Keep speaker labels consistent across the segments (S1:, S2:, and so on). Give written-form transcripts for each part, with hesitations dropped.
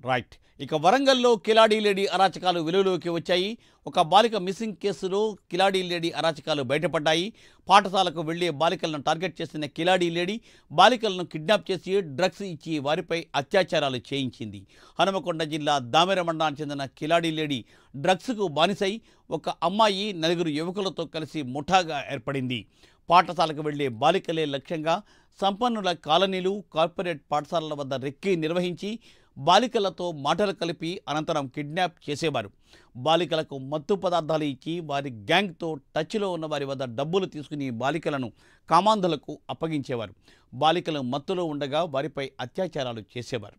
S1: Right. ఇక వరంగల్‌లో కిలాడీ lady అరాచకాలు వెలుగులోకి వచ్చాయి. ఒక బాలిక మిస్సింగ్ కేసులో కిలాడీ లేడీ అరాచకాలు బయటపడ్డాయి. పాఠశాలకు వెళ్లే బాలికలను టార్గెట్ చేసిన కిలాడీ లేడీ బాలికలను కిడ్నాప్ చేసి డ్రగ్స్ ఇచ్చి వారిపై అత్యాచారాలు చేయించింది. హనుమకొండ జిల్లా దామెర మండలానికి చెందిన కిలాడీ లేడీ డ్రగ్స్‌కు బానిసై ఒక అమ్మాయి, నలుగురు యువకులతో కలిసి ముఠాగా ఏర్పడింది. పాఠశాలకు వెళ్లే బాలికలే లక్ష్యంగా సంపన్నుల కాలనీలు, కార్పొరేట్ పాఠశాలల వద్ద రెక్కీ నిర్వహించి బాలికలతో మాటలు కలిపి అనంతరం కిడ్నాప్ చేసేవారు. బాలికలకు మత్తు పదార్థాలు ఇచ్చి వారి గ్యాంగ్తో టచ్లో ఉన్న వారి వద్ద డబ్బులు తీసుకుని బాలికలను కామాంధులకు అప్పగించేవారు. బాలికలు మత్తులో ఉండగా వారిపై అత్యాచారాలు చేసేవారు.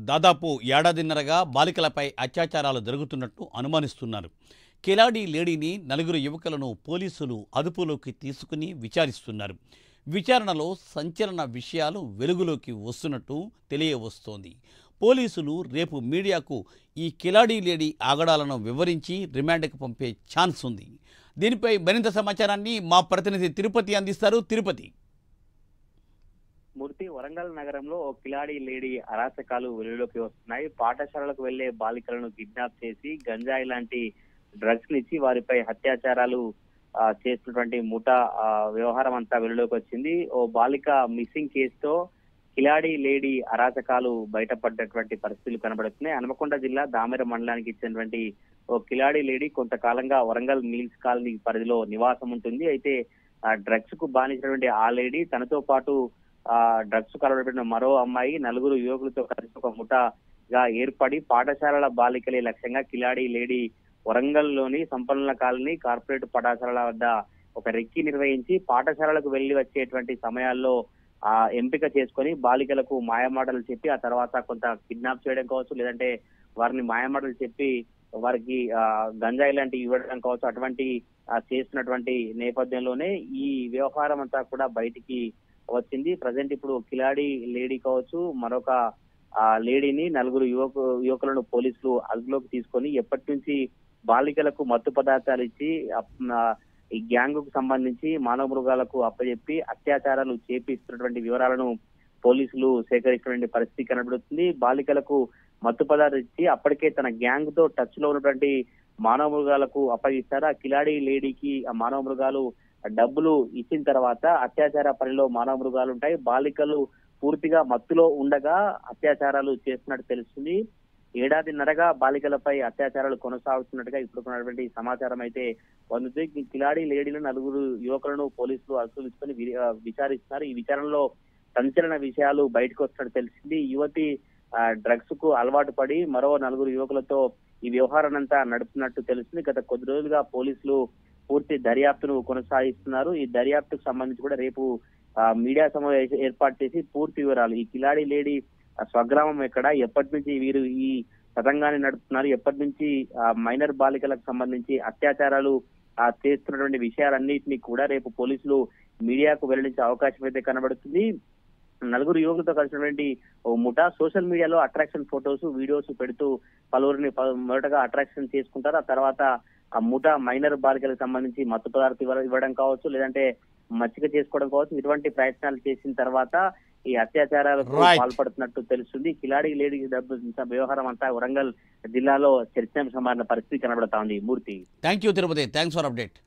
S1: దాదాపు ఏడాదిన్నరగా బాలికలపై అత్యాచారాలు జరుగుతున్నట్టు అనుమానిస్తున్నారు. కిలాడీ లేడీని, నలుగురు యువకులను పోలీసులు అదుపులోకి తీసుకుని విచారిస్తున్నారు. విచారణలో సంచలన విషయాలు వెలుగులోకి వస్తున్నట్టు తెలియవస్తోంది. పోలీసులు రేపు మీడియాకు ఈ కిలాడీ లేడీ ఆగడాలను వివరించి రిమాండ్కు పంపే ఛాన్స్ ఉంది. దీనిపై మరింత సమాచారాన్ని మా ప్రతినిధి తిరుపతి అందిస్తారు. తిరుపతి.
S2: మూర్తి, వరంగల్ నగరంలో ఓ కిలాడీ లేడీ అరాచకాలు వెలుగులోకి వస్తున్నాయి. పాఠశాలలకు వెళ్లే బాలికలను కిడ్నాప్ చేసి గంజాయి లాంటి డ్రగ్స్ నిచ్చి వారిపై అత్యాచారాలు చేస్తున్నటువంటి ముఠా వ్యవహారం అంతా వెలుగులోకి వచ్చింది. ఓ బాలిక మిస్సింగ్ కేసుతో కిలాడీ లేడీ అరాచకాలు బయటపడ్డటువంటి పరిస్థితులు కనబడుతున్నాయి. హనుమకొండ జిల్లా దామెర మండలానికి ఇచ్చినటువంటి ఓ కిలాడీ లేడీ కొంతకాలంగా వరంగల్ మీల్స్ కాలనీ పరిధిలో నివాసం ఉంటుంది. అయితే డ్రగ్స్ కు బానించినటువంటి ఆ లేడీ తనతో పాటు డ్రగ్స్ కలవబడిన మరో అమ్మాయి, నలుగురు యువకులతో కలిసి ఒక ముఠాగా ఏర్పడి పాఠశాలల బాలికలే లక్ష్యంగా కిలాడీ లేడీ వరంగల్లోని సంపన్నుల కాలనీ, కార్పొరేట్ పాఠశాలల వద్ద ఒక రెక్కీ నిర్వహించి పాఠశాలలకు వెళ్లి వచ్చేటువంటి సమయాల్లో ఎంపిక చేసుకొని బాలికలకు మాయమాటలు చెప్పి ఆ తర్వాత కొంత కిడ్నాప్ చేయడం కావచ్చు, లేదంటే వారిని మాయమాటలు చెప్పి వారికి గంజాయి లాంటివి ఇవ్వడం కావచ్చు, అటువంటి చేస్తున్నటువంటి నేపథ్యంలోనే ఈ వ్యవహారం అంతా కూడా బయటికి వచ్చింది. ప్రజెంట్ ఇప్పుడు కిలాడీ లేడీ కావచ్చు, మరొక లేడీని, నలుగురు యువకులను పోలీసులు అదుపులోకి తీసుకొని ఎప్పటి నుంచి బాలికలకు మత్తు పదార్థాలు ఇచ్చి ఈ గ్యాంగ్ కు సంబంధించి మానవ మృగాలకు అప్పచెప్పి అత్యాచారాలు చేపిస్తున్నటువంటి వివరాలను పోలీసులు సేకరించినటువంటి పరిస్థితి కనబడుతుంది. బాలికలకు మత్తు పదార్థాలు ఇచ్చి అప్పటికే తన గ్యాంగ్ తో టచ్ లో ఉన్నటువంటి మానవ మృగాలకు అప్పగిస్తారు. ఆ కిలాడీ లేడీకి ఆ మానవ మృగాలు డబ్బులు ఇచ్చిన తర్వాత అత్యాచార పనిలో మానవ మృగాలు ఉంటాయి. బాలికలు పూర్తిగా మత్తులో ఉండగా అత్యాచారాలు చేస్తున్నట్టు తెలుస్తుంది. ఏడాదిన్నరగా బాలికలపై అత్యాచారాలు కొనసాగుతున్నట్టుగా ఇప్పుడు సమాచారం అయితే పొందుతుంది. కిలాడీ లేడీలు, నలుగురు యువకులను పోలీసులు అదుపులోకి తీసుకొని విచారిస్తున్నారు. ఈ విచారణలో సంచలన విషయాలు బయటకు వస్తున్నట్టు తెలిసింది. యువతి డ్రగ్స్ కు అలవాటు పడి మరో నలుగురు యువకులతో ఈ వ్యవహారాన్నంతా నడుపుతున్నట్టు తెలుస్తుంది. గత కొద్ది రోజులుగా పోలీసులు పూర్తి దర్యాప్తును కొనసాగిస్తున్నారు. ఈ దర్యాప్తుకు సంబంధించి కూడా రేపు మీడియా సమావేశం ఏర్పాటు చేసి పూర్తి వివరాలు, ఈ కిలాడీ లేడీ స్వగ్రామం ఎక్కడ, ఎప్పటి నుంచి వీరు ఈ తతంగాన్ని నడుపుతున్నారు, ఎప్పటి నుంచి మైనర్ బాలికలకు సంబంధించి అత్యాచారాలు చేస్తున్నటువంటి విషయాలన్నింటినీ కూడా రేపు పోలీసులు మీడియాకు వెల్లడించే అవకాశం అయితే కనబడుతుంది. నలుగురు యువకులతో కలిసినటువంటి ముఠా సోషల్ మీడియాలో అట్రాక్షన్ ఫొటోస్, వీడియోస్ పెడుతూ పలువురిని మొదటగా అట్రాక్షన్ చేసుకుంటారు. ఆ తర్వాత ఆ ముఠా మైనర్ బాలికలకు సంబంధించి మత్తు పదార్థాలు ఇవ్వడం కావచ్చు, లేదంటే మచ్చిక చేసుకోవడం కావచ్చు, ఇటువంటి ప్రయత్నాలు చేసిన తర్వాత ఈ అత్యాచారాలకు పాల్పడుతున్నట్టు తెలుస్తుంది. కిలాడీ లేడీ వ్యవహారం అంతా వరంగల్ జిల్లాలో చర్చాంశం మారిన పరిస్థితి కనబడతా ఉంది. Murthy.
S1: Thank you Tirupati. Thanks for update.